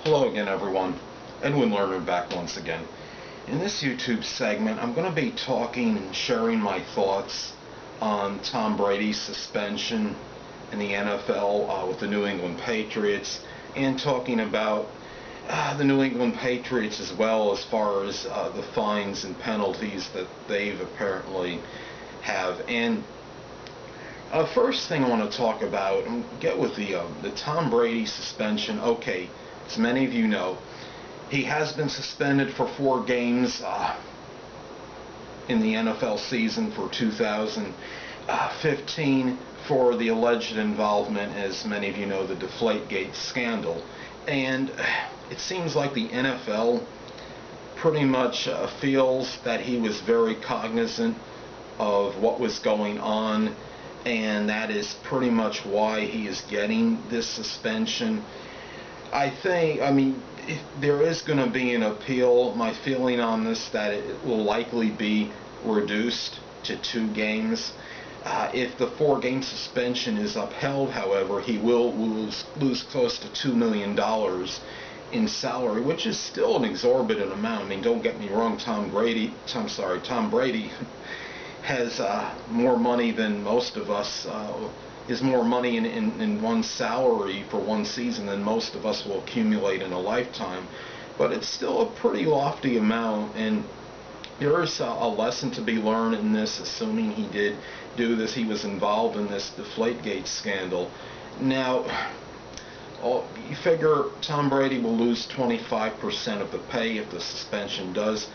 Hello again, everyone. Edwin Learnard back once again. In this YouTube segment, I'm going to be talking and sharing my thoughts on Tom Brady's suspension in the NFL with the New England Patriots, and talking about the New England Patriots as well, as far as the fines and penalties that they've apparently have. And first thing I want to talk about and get with the Tom Brady suspension. Okay, as many of you know, he has been suspended for 4 games in the NFL season for 2015 for the alleged involvement, as many of you know, the Deflate-Gate scandal. And it seems like the NFL pretty much feels that he was very cognizant of what was going on, and that is pretty much why he is getting this suspension. I mean, if there is going to be an appeal. My feeling on this, that it will likely be reduced to 2 games. If the 4-game suspension is upheld, however, he will lose close to $2 million in salary, which is still an exorbitant amount. I mean, don't get me wrong, Tom Brady has more money than most of us, is more money in one salary for one season than most of us will accumulate in a lifetime. But it's still a pretty lofty amount, and there is a lesson to be learned in this, assuming he did do this. He was involved in this Deflate-Gate scandal. Now, you figure Tom Brady will lose 25% of the pay if the suspension does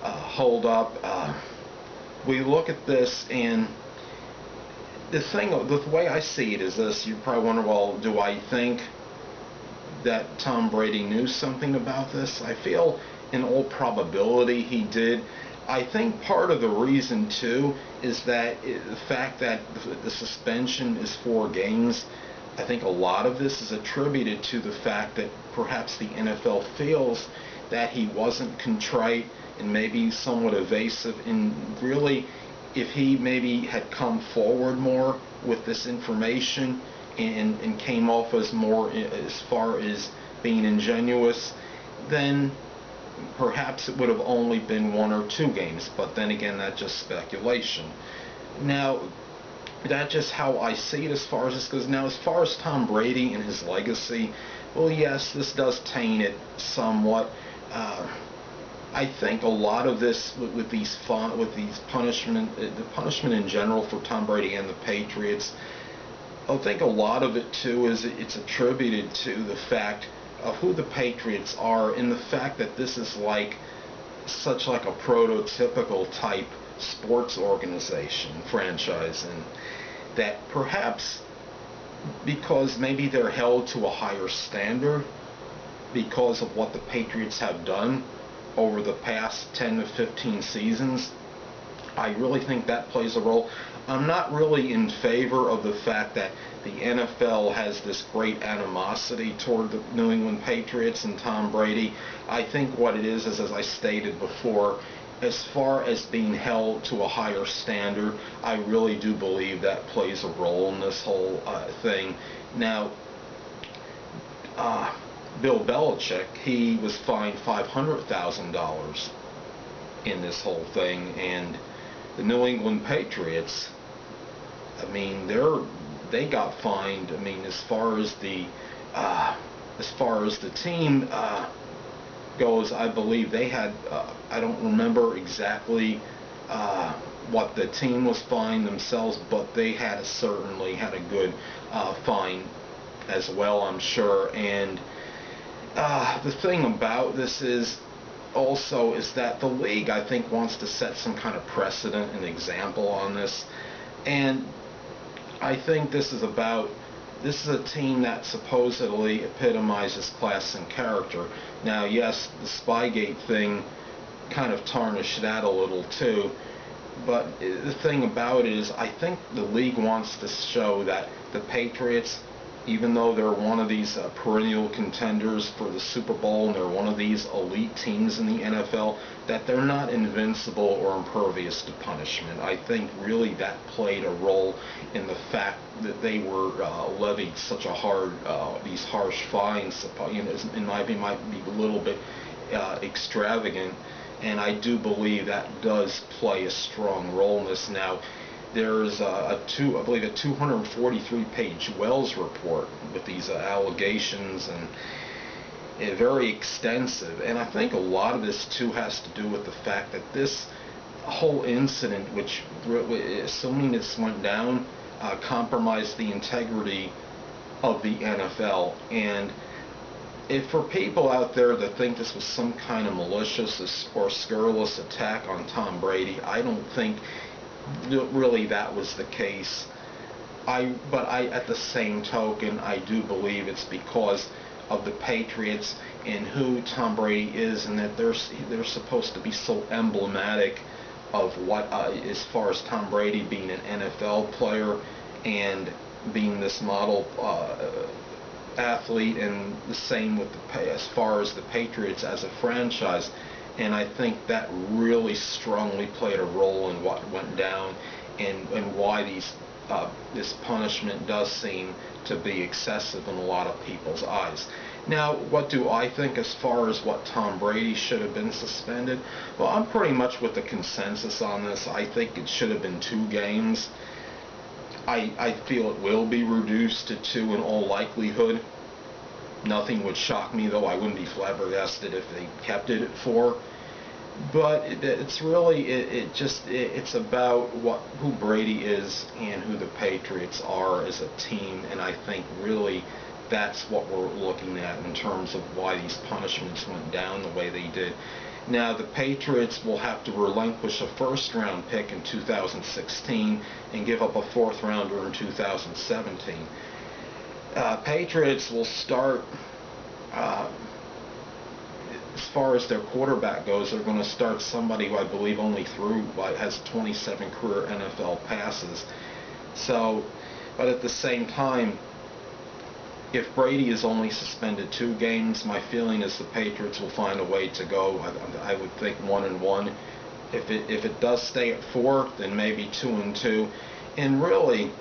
hold up. We look at this, and the way I see it is this. You probably wonder, well, do I think that Tom Brady knew something about this? I feel in all probability he did. I think part of the reason too is that the fact that the suspension is 4 games. I think a lot of this is attributed to the fact that perhaps the NFL feels that he wasn't contrite and maybe somewhat evasive. And really, if he maybe had come forward more with this information and came off as more as far as being ingenuous, then perhaps it would have only been 1 or 2 games. But then again, that's just speculation. Now, that's just how I see it as far as this goes. Now, as far as Tom Brady and his legacy, well, yes, this does taint it somewhat. I think a lot of this with these punishment, the punishment in general for Tom Brady and the Patriots, I think a lot of it too is it's attributed to the fact of who the Patriots are, and the fact that this is such a prototypical type sports organization, franchise, and that perhaps because maybe they're held to a higher standard because of what the Patriots have done over the past 10 to 15 seasons, I really think that plays a role. I'm not really in favor of the fact that the NFL has this great animosity toward the New England Patriots and Tom Brady. I think what it is, as I stated before, as far as being held to a higher standard, I really do believe that plays a role in this whole thing. Now, Bill Belichick, he was fined $500,000 in this whole thing, and the New England Patriots, I mean, they got fined. I mean, as far as the team goes, I believe they had, I don't remember exactly what the team was fined themselves, but they certainly had a good fine as well, I'm sure. And the thing about this is that the league, I think, wants to set some kind of precedent and example on this. And I think this is a team that supposedly epitomizes class and character. Now, yes, the Spygate thing kind of tarnished that a little too, but the thing about it is I think the league wants to show that the Patriots even though they're one of these perennial contenders for the Super Bowl and they're one of these elite teams in the NFL, that they're not invincible or impervious to punishment. I think really that played a role in the fact that they were levied such a these harsh fines. In my opinion, might be a little bit extravagant, and I do believe that does play a strong role in this. Now, there's I believe a 243-page Wells report with these allegations, and very extensive. And I think a lot of this too has to do with the fact that this whole incident, which assuming this went down, compromised the integrity of the NFL. And if for people out there that think this was some kind of malicious or scurrilous attack on Tom Brady, I don't think really that was the case. But at the same token, I do believe it's because of the Patriots and who Tom Brady is, and that they're supposed to be so emblematic of what, as far as Tom Brady being an NFL player and being this model athlete, and the same with as far as the Patriots as a franchise. And I think that really strongly played a role in what went down, and why this punishment does seem to be excessive in a lot of people's eyes. Now, what do I think as far as what Tom Brady should have been suspended? Well, I'm pretty much with the consensus on this. I think it should have been 2 games. I feel it will be reduced to 2 in all likelihood. Nothing would shock me, though. I wouldn't be flabbergasted if they kept it at 4. But it's really it's about who Brady is and who the Patriots are as a team, and I think really that's what we're looking at in terms of why these punishments went down the way they did. Now, the Patriots will have to relinquish a first-round pick in 2016 and give up a 4th rounder in 2017. Patriots will start, as far as their quarterback goes, they're going to start somebody who I believe only has 27 career NFL passes. So, but at the same time, if Brady is only suspended 2 games, my feeling is the Patriots will find a way to go. I would think 1-1. If it does stay at 4, then maybe 2-2. And really,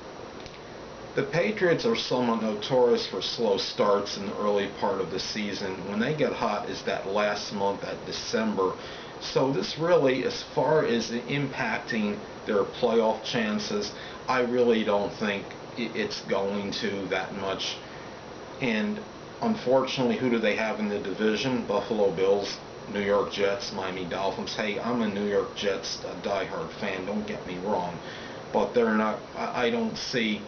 the Patriots are somewhat notorious for slow starts in the early part of the season. When they get hot is that last month, that December. So this really, as far as impacting their playoff chances, I really don't think it's going to that much. And unfortunately, who do they have in the division? Buffalo Bills, New York Jets, Miami Dolphins. Hey, I'm a New York Jets diehard fan, don't get me wrong. But they're not, I don't see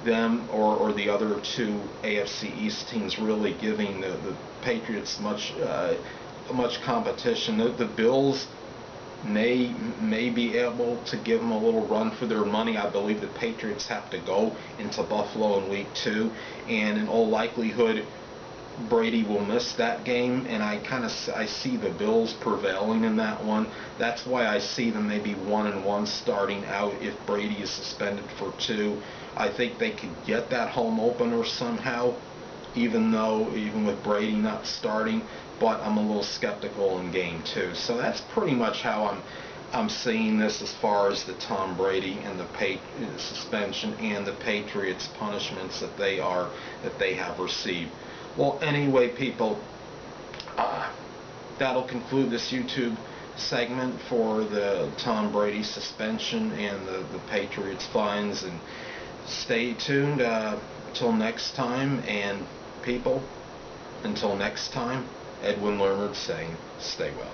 them or the other 2 AFC East teams really giving the Patriots much competition. The Bills may be able to give them a little run for their money. I believe the Patriots have to go into Buffalo in week 2, and in all likelihood Brady will miss that game, and I see the Bills prevailing in that one. That's why I see them maybe 1-1 starting out if Brady is suspended for 2. I think they could get that home opener somehow, even with Brady not starting, but I'm a little skeptical in game 2. So that's pretty much how I'm seeing this as far as the Tom Brady and the suspension and the Patriots punishments that they have received. Well, anyway, people, that'll conclude this YouTube segment for the Tom Brady suspension and the Patriots fines. And stay tuned until next time. And people, until next time, Edwin Learnard saying, stay well.